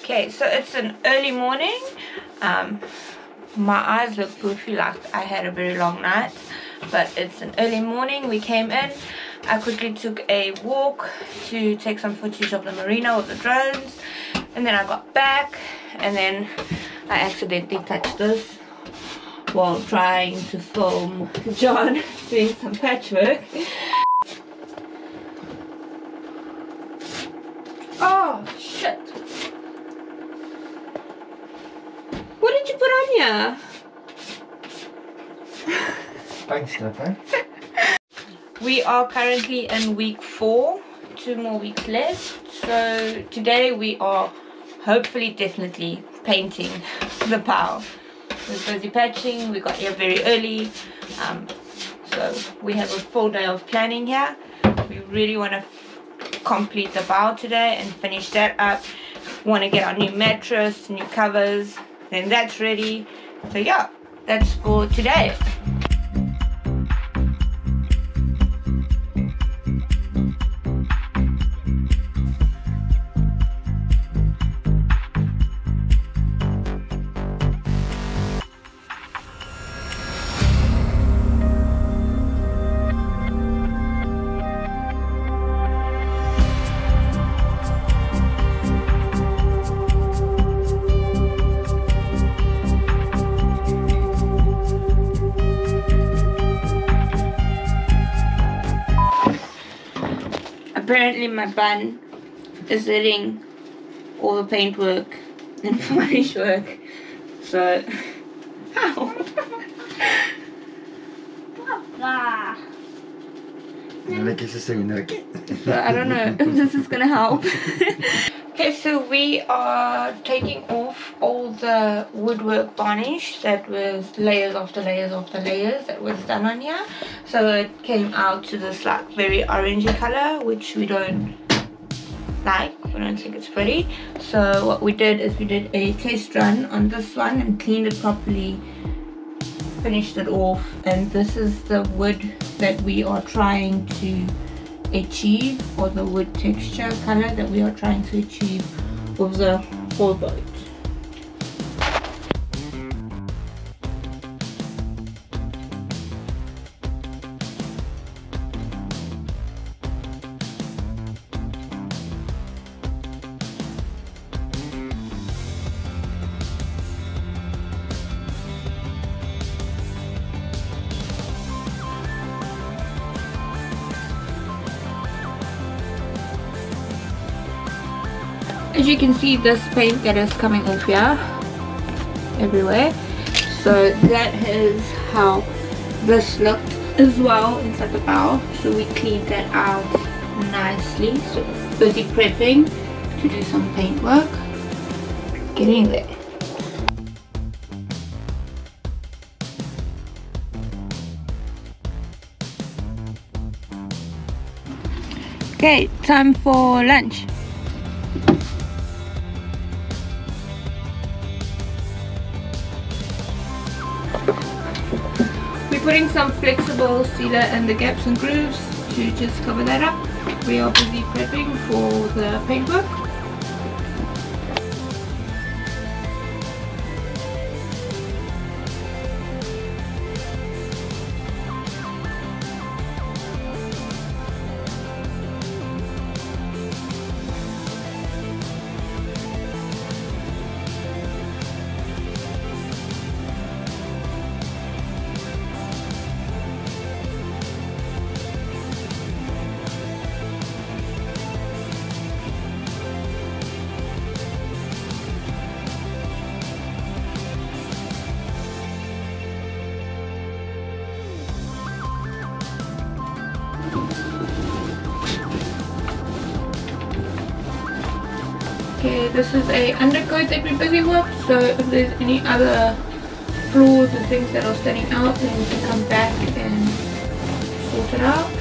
Okay, so it's an early morning. My eyes look poofy like I had a very long night, but it's an early morning. We came in. I quickly took a walk to take some footage of the marina with the drones, and then I got back, and then I accidentally touched this while trying to film John doing some patchwork. Oh shit! What did you put on here? Thanks, Stefan. We are currently in week 4, 2 more weeks left. So today we are hopefully definitely painting the POW. We're busy patching, we got here very early. So we have a full day of planning here. We really want to complete the POW today and finish that up. Want to get our new mattress, new covers, then that's ready. So yeah, that's for today. Apparently my bun is letting all the paintwork and varnish work. So, ow. Papa. So I don't know if this is gonna help. Okay, so we are taking off all the woodwork varnish that was layers after layers after layers that was done on here. So it came out to this like very orangey color, which we don't like. We don't think it's pretty. So what we did is we did a test run on this one and cleaned it properly, finished it off, and this is the wood that we are trying to achieve, or the wood texture color that we are trying to achieve with the whole boat. As you can see, this paint that is coming off here everywhere. So that is how this looked as well inside the bowl. So we cleaned that out nicely. So busy prepping to do some paint work. Getting there. Okay, time for lunch. We're putting some flexible sealer in the gaps and grooves to just cover that up. We are busy prepping for the paintwork. this is a undercoat that we're busy with, so if there's any other flaws and things that are standing out, then we can come back and sort it out.